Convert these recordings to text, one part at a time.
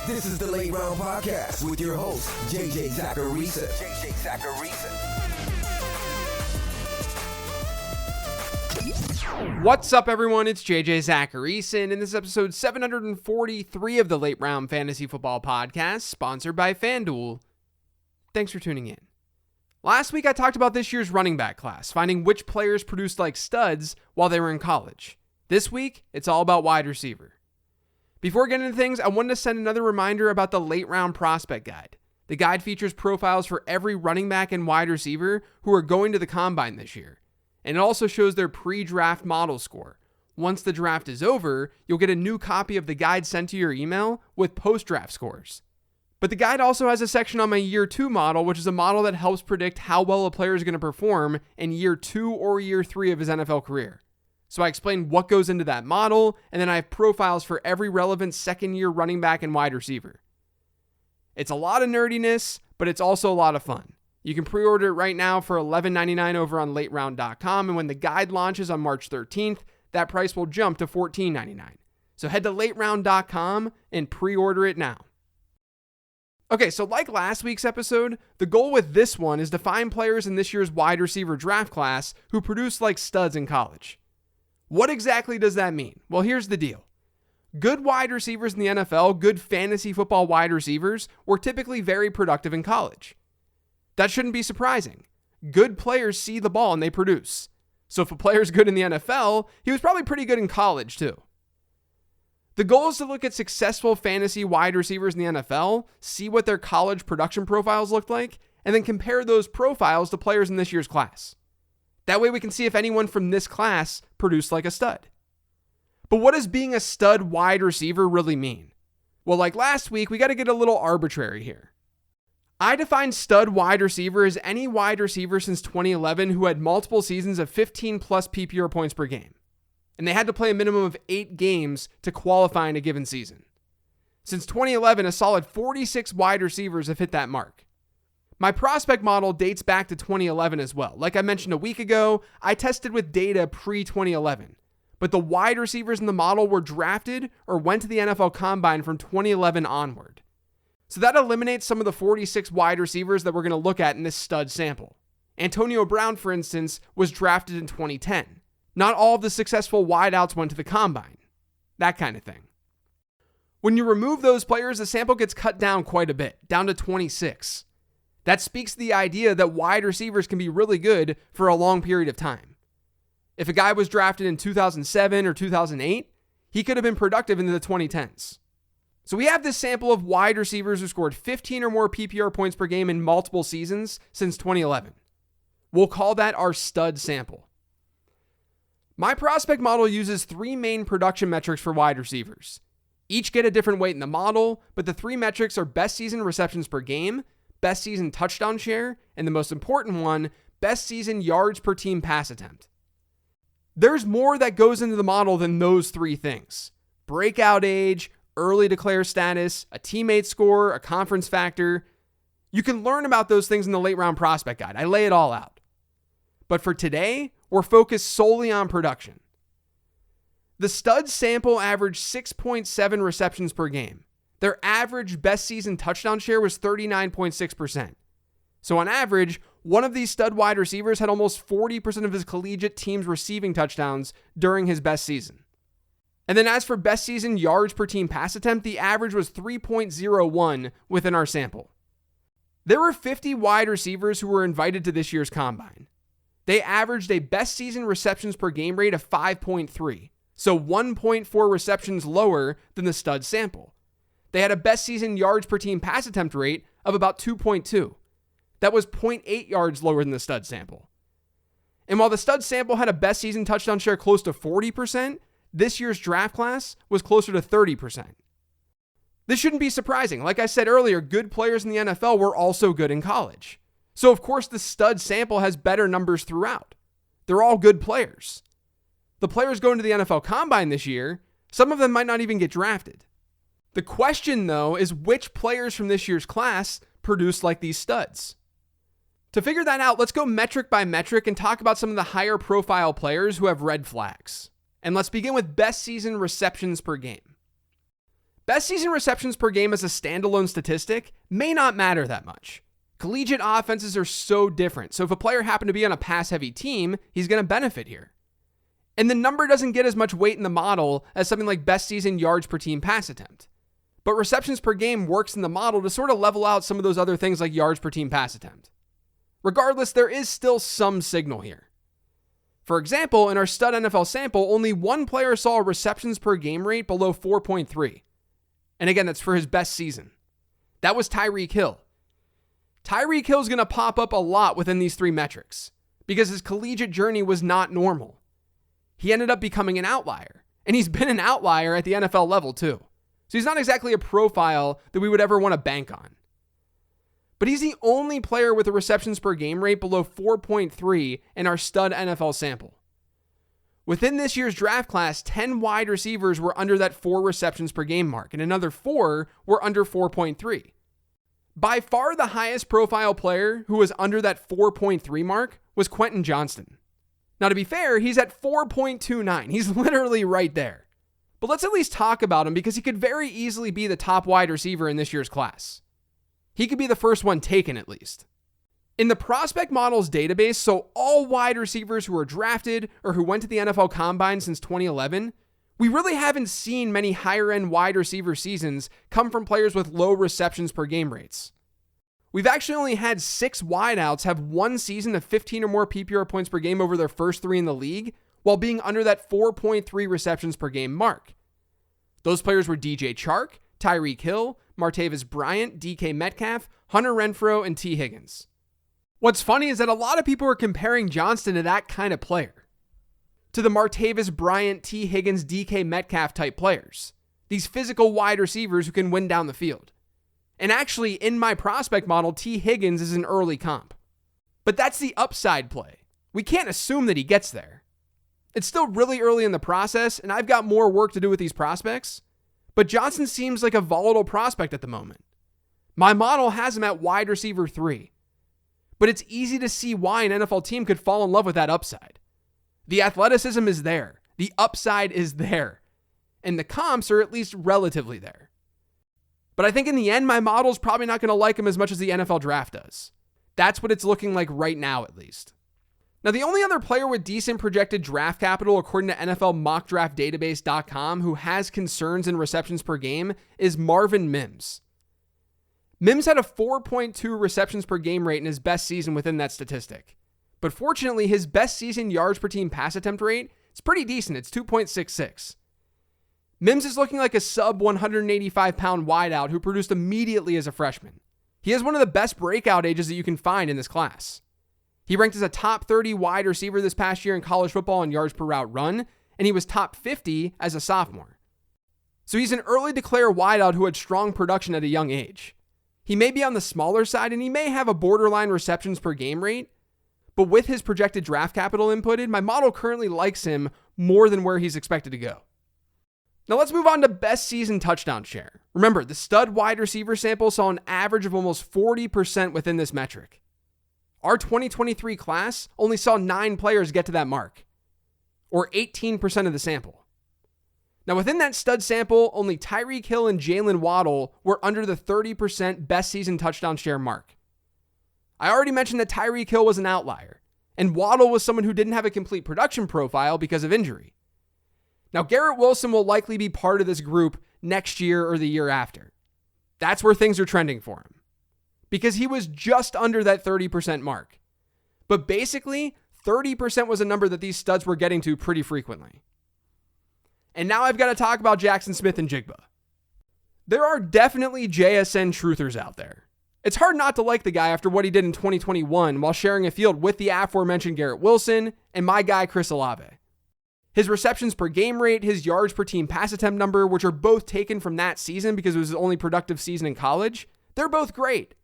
This is the Late Round Podcast with your host, JJ Zachariason. What's up, everyone? It's JJ Zachariason, and this is episode 743 of the Late Round Fantasy Football Podcast, sponsored by FanDuel. Thanks for tuning in. Last week, I talked about this year's running back class, finding which players produced like studs while they were in college. This week, it's all about wide receiver. Before getting into things, I wanted to send another reminder about the Late Round Prospect Guide. The guide features profiles for every running back and wide receiver who are going to the Combine this year. And it also shows their pre-draft model score. Once the draft is over, you'll get a new copy of the guide sent to your email with post-draft scores. But the guide also has a section on my year 2 model, which is a model that helps predict how well a player is going to perform in year 2 or year 3 of his NFL career. So I explain what goes into that model, and then I have profiles for every relevant second-year running back and wide receiver. It's a lot of nerdiness, but it's also a lot of fun. You can pre-order it right now for $11.99 over on lateround.com, and when the guide launches on March 13th, that price will jump to $14.99. So head to lateround.com and pre-order it now. Okay, so like last week's episode, the goal with this one is to find players in this year's wide receiver draft class who produce like studs in college. What exactly does that mean? Well, here's the deal. Good wide receivers in the NFL, good fantasy football wide receivers, were typically very productive in college. That shouldn't be surprising. Good players see the ball and they produce. So if a player's good in the NFL, he was probably pretty good in college too. The goal is to look at successful fantasy wide receivers in the NFL, see what their college production profiles looked like, and then compare those profiles to players in this year's class. That way we can see if anyone from this class produced like a stud. But what does being a stud wide receiver really mean? Well, like last week, we got to get a little arbitrary here. I define stud wide receiver as any wide receiver since 2011 who had multiple seasons of 15 plus PPR points per game. And they had to play a minimum of 8 games to qualify in a given season. Since 2011, a solid 46 wide receivers have hit that mark. My prospect model dates back to 2011 as well. Like I mentioned a week ago, I tested with data pre-2011. But the wide receivers in the model were drafted or went to the NFL Combine from 2011 onward. So that eliminates some of the 46 wide receivers that we're going to look at in this stud sample. Antonio Brown, for instance, was drafted in 2010. Not all of the successful wideouts went to the Combine. That kind of thing. When you remove those players, the sample gets cut down quite a bit, down to 26. That speaks to the idea that wide receivers can be really good for a long period of time. If a guy was drafted in 2007 or 2008, he could have been productive into the 2010s. So we have this sample of wide receivers who scored 15 or more PPR points per game in multiple seasons since 2011. We'll call that our stud sample. My prospect model uses 3 main production metrics for wide receivers. Each get a different weight in the model, but the 3 metrics are best season receptions per game, best season touchdown share, and the most important one, best season yards per team pass attempt. There's more that goes into the model than those 3 things. Breakout age, early declare status, a teammate score, a conference factor. You can learn about those things in the Late Round Prospect Guide. I lay it all out. But for today, we're focused solely on production. The stud sample averaged 6.7 receptions per game. Their average best season touchdown share was 39.6%. So on average, one of these stud wide receivers had almost 40% of his collegiate team's receiving touchdowns during his best season. And then as for best season yards per team pass attempt, the average was 3.01 within our sample. There were 50 wide receivers who were invited to this year's Combine. They averaged a best season receptions per game rate of 5.3, so 1.4 receptions lower than the stud sample. They had a best season yards per team pass attempt rate of about 2.2. That was 0.8 yards lower than the stud sample. And while the stud sample had a best season touchdown share close to 40%, this year's draft class was closer to 30%. This shouldn't be surprising. Like I said earlier, good players in the NFL were also good in college. So of course the stud sample has better numbers throughout. They're all good players. The players going to the NFL Combine this year, some of them might not even get drafted. The question though is which players from this year's class produced like these studs? To figure that out, let's go metric by metric and talk about some of the higher profile players who have red flags. And let's begin with best season receptions per game. Best season receptions per game as a standalone statistic may not matter that much. Collegiate offenses are so different, so if a player happened to be on a pass-heavy team, he's going to benefit here. And the number doesn't get as much weight in the model as something like best season yards per team pass attempt. But receptions per game works in the model to sort of level out some of those other things like yards per team pass attempt. Regardless, there is still some signal here. For example, in our stud NFL sample, only one player saw a receptions per game rate below 4.3. And again, that's for his best season. That was Tyreek Hill. Tyreek Hill is going to pop up a lot within these three metrics because his collegiate journey was not normal. He ended up becoming an outlier, and he's been an outlier at the NFL level too. So he's not exactly a profile that we would ever want to bank on. But he's the only player with a receptions per game rate below 4.3 in our stud NFL sample. Within this year's draft class, 10 wide receivers were under that 4 receptions per game mark, and another 4 were under 4.3. By far the highest profile player who was under that 4.3 mark was Quentin Johnston. Now, to be fair, he's at 4.29. He's literally right there. But let's at least talk about him because he could very easily be the top wide receiver in this year's class. He could be the first one taken at least. In the prospect models database, so all wide receivers who were drafted or who went to the NFL Combine since 2011, we really haven't seen many higher end wide receiver seasons come from players with low receptions per game rates. We've actually only had 6 wideouts have one season of 15 or more PPR points per game over their first 3 in the league, while being under that 4.3 receptions per game mark. Those players were DJ Chark, Tyreek Hill, Martavis Bryant, DK Metcalf, Hunter Renfrow, and T. Higgins. What's funny is that a lot of people are comparing Johnston to that kind of player. To the Martavis Bryant, T. Higgins, DK Metcalf type players. These physical wide receivers who can win down the field. And actually, in my prospect model, T. Higgins is an early comp. But that's the upside play. We can't assume that he gets there. It's still really early in the process, and I've got more work to do with these prospects. But Johnston seems like a volatile prospect at the moment. My model has him at wide receiver 3. But it's easy to see why an NFL team could fall in love with that upside. The athleticism is there. The upside is there. And the comps are at least relatively there. But I think in the end, my model's probably not going to like him as much as the NFL draft does. That's what it's looking like right now, at least. Now, the only other player with decent projected draft capital, according to NFLMockDraftDatabase.com, who has concerns in receptions per game is Marvin Mims. Mims had a 4.2 receptions per game rate in his best season within that statistic. But fortunately, his best season yards per team pass attempt rate is pretty decent. It's 2.66. Mims is looking like a sub 185-pound wideout who produced immediately as a freshman. He has one of the best breakout ages that you can find in this class. He ranked as a top 30 wide receiver this past year in college football in yards per route run, and he was top 50 as a sophomore. So he's an early declare wideout who had strong production at a young age. He may be on the smaller side and he may have a borderline receptions per game rate, but with his projected draft capital inputted, my model currently likes him more than where he's expected to go. Now let's move on to best season touchdown share. Remember, the stud wide receiver sample saw an average of almost 40% within this metric. Our 2023 class only saw 9 players get to that mark, or 18% of the sample. Now within that stud sample, only Tyreek Hill and Jalen Waddle were under the 30% best season touchdown share mark. I already mentioned that Tyreek Hill was an outlier, and Waddle was someone who didn't have a complete production profile because of injury. Now, Garrett Wilson will likely be part of this group next year or the year after. That's where things are trending for him. Because he was just under that 30% mark. But basically, 30% was a number that these studs were getting to pretty frequently. And now I've got to talk about Jackson Smith-Njigba. There are definitely JSN truthers out there. It's hard not to like the guy after what he did in 2021 while sharing a field with the aforementioned Garrett Wilson and my guy Chris Olave. His receptions per game rate, his yards per team pass attempt number, which are both taken from that season because it was his only productive season in college, they're both great.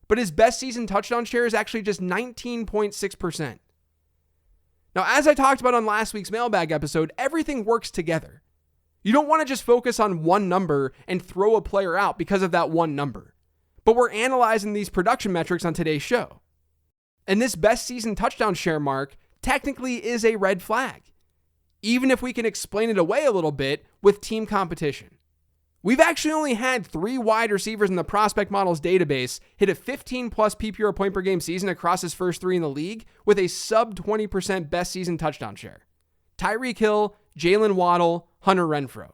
But his best season touchdown share is actually just 19.6%. Now, as I talked about on last week's mailbag episode, everything works together. You don't want to just focus on one number and throw a player out because of that one number. But we're analyzing these production metrics on today's show. And this best season touchdown share mark technically is a red flag, even if we can explain it away a little bit with team competition. We've actually only had 3 wide receivers in the prospect models database hit a 15 plus PPR point per game season across his first 3 in the league with a sub 20% best season touchdown share. Tyreek Hill, Jalen Waddle, Hunter Renfrow.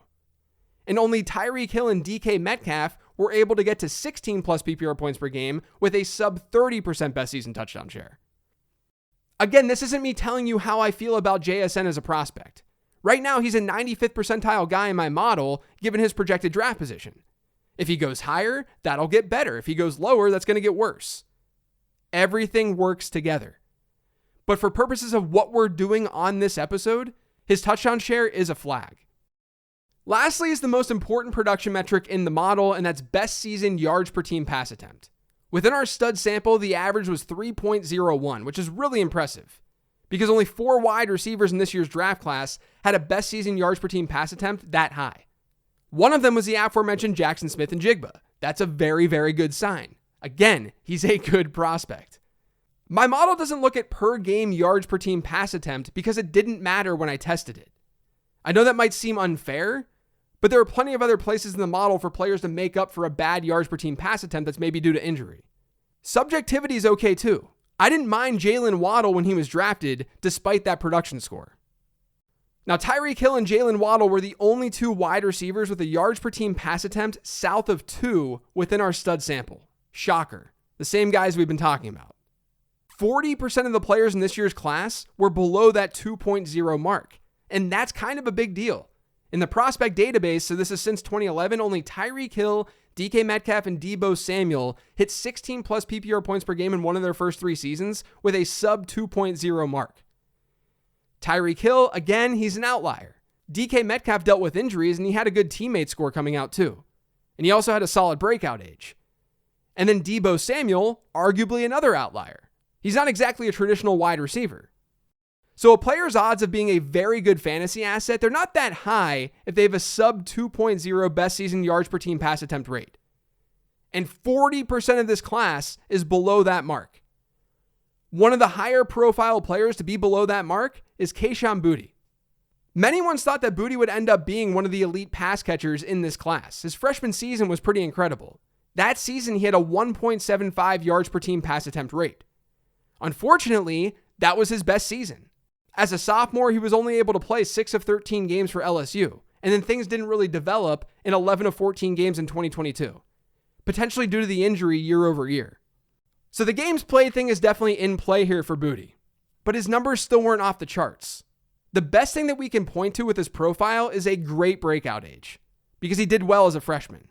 And only Tyreek Hill and DK Metcalf were able to get to 16 plus PPR points per game with a sub 30% best season touchdown share. Again, this isn't me telling you how I feel about JSN as a prospect. Right now, he's a 95th percentile guy in my model, given his projected draft position. If he goes higher, that'll get better. If he goes lower, that's going to get worse. Everything works together. But for purposes of what we're doing on this episode, his touchdown share is a flag. Lastly is the most important production metric in the model, and that's best season yards per team pass attempt. Within our stud sample, the average was 3.01, which is really impressive, because only 4 wide receivers in this year's draft class had a best season yards per team pass attempt that high. One of them was the aforementioned Jackson Smith-Njigba. That's a very, very good sign. Again, he's a good prospect. My model doesn't look at per game yards per team pass attempt because it didn't matter when I tested it. I know that might seem unfair, but there are plenty of other places in the model for players to make up for a bad yards per team pass attempt that's maybe due to injury. Subjectivity is okay too. I didn't mind Jalen Waddle when he was drafted, despite that production score. Now, Tyreek Hill and Jalen Waddle were the only 2 wide receivers with a yards per team pass attempt south of 2 within our stud sample. Shocker. The same guys we've been talking about. 40% of the players in this year's class were below that 2.0 mark, and that's kind of a big deal. In the prospect database, so this is since 2011, only Tyreek Hill, DK Metcalf, and Deebo Samuel hit 16 plus PPR points per game in one of their first 3 seasons with a sub 2.0 mark. Tyreek Hill, again, he's an outlier. DK Metcalf dealt with injuries and he had a good teammate score coming out too. And he also had a solid breakout age. And then Deebo Samuel, arguably another outlier. He's not exactly a traditional wide receiver. So a player's odds of being a very good fantasy asset, they're not that high if they have a sub 2.0 best season yards per team pass attempt rate. And 40% of this class is below that mark. One of the higher profile players to be below that mark is Kayshon Boutte. Many once thought that Boutte would end up being one of the elite pass catchers in this class. His freshman season was pretty incredible. That season, he had a 1.75 yards per team pass attempt rate. Unfortunately, that was his best season. As a sophomore, he was only able to play 6 of 13 games for LSU, and then things didn't really develop in 11 of 14 games in 2022, potentially due to the injury year over year. So the games played thing is definitely in play here for Boutte, but his numbers still weren't off the charts. The best thing that we can point to with his profile is a great breakout age, because he did well as a freshman.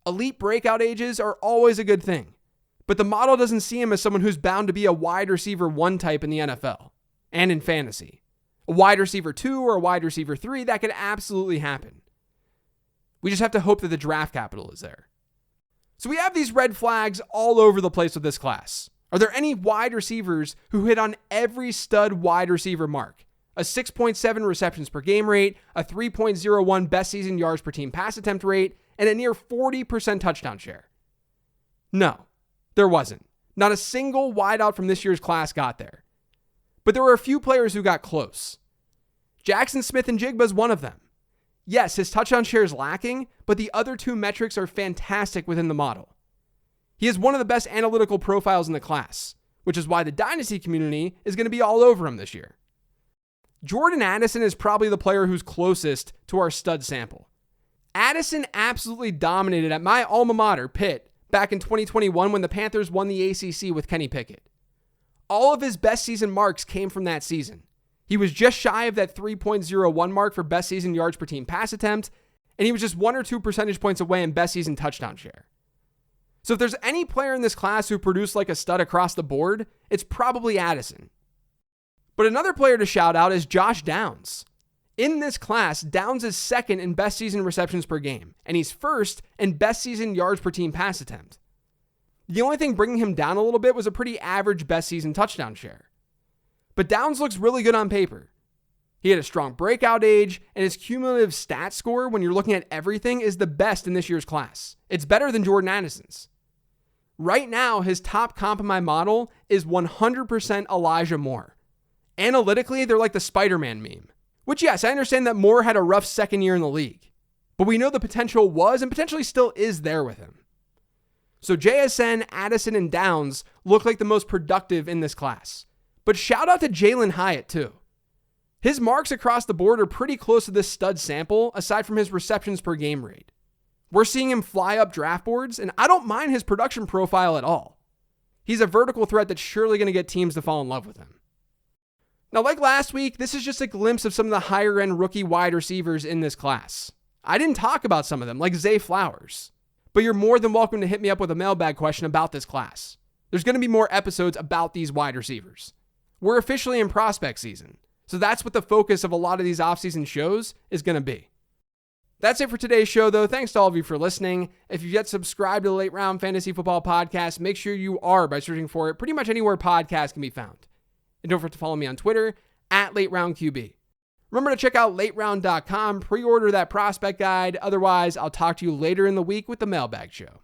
Elite breakout ages are always a good thing, but the model doesn't see him as someone who's bound to be a wide receiver 1 type in the NFL and in fantasy. A wide receiver 2 or a wide receiver 3, that could absolutely happen. We just have to hope that the draft capital is there. So we have these red flags all over the place with this class. Are there any wide receivers who hit on every stud wide receiver mark? A 6.7 receptions per game rate, a 3.01 best season yards per team pass attempt rate, and a near 40% touchdown share? No, there wasn't. Not a single wideout from this year's class got there. But there were a few players who got close. Jackson Smith-Njigba is one of them. Yes, his touchdown share is lacking, but the other 2 metrics are fantastic within the model. He has one of the best analytical profiles in the class, which is why the Dynasty community is going to be all over him this year. Jordan Addison is probably the player who's closest to our stud sample. Addison absolutely dominated at my alma mater, Pitt, back in 2021 when the Panthers won the ACC with Kenny Pickett. All of his best season marks came from that season. He was just shy of that 3.01 mark for best season yards per team pass attempt, and he was just 1 or 2 percentage points away in best season touchdown share. So if there's any player in this class who produced like a stud across the board, it's probably Addison. But another player to shout out is Josh Downs. In this class, Downs is 2nd in best season receptions per game, and he's 1st in best season yards per team pass attempt. The only thing bringing him down a little bit was a pretty average best season touchdown share. But Downs looks really good on paper. He had a strong breakout age, and his cumulative stat score, when you're looking at everything, is the best in this year's class. It's better than Jordan Addison's. Right now, his top comp in my model is 100% Elijah Moore. Analytically, they're like the Spider-Man meme. Which, yes, I understand that Moore had a rough second year in the league. but we know the potential was and potentially still is there with him. So JSN, Addison, and Downs look like the most productive in this class. But shout out to Jalen Hyatt too. His marks across the board are pretty close to this stud sample, aside from his receptions per game rate. We're seeing him fly up draft boards, and I don't mind his production profile at all. He's a vertical threat that's surely going to get teams to fall in love with him. Now, like last week, this is just a glimpse of some of the higher-end rookie wide receivers in this class. I didn't talk about some of them, like Zay Flowers. But you're more than welcome to hit me up with a mailbag question about this class. There's going to be more episodes about these wide receivers. We're officially in prospect season, so that's what the focus of a lot of these offseason shows is going to be. That's it for today's show, though. Thanks to all of you for listening. If you've yet subscribed to the Late Round Fantasy Football Podcast, make sure you are by searching for it pretty much anywhere podcasts can be found. And don't forget to follow me on Twitter, @LateRoundQB. Remember to check out lateround.com, pre-order that prospect guide. Otherwise, I'll talk to you later in the week with the Mailbag Show.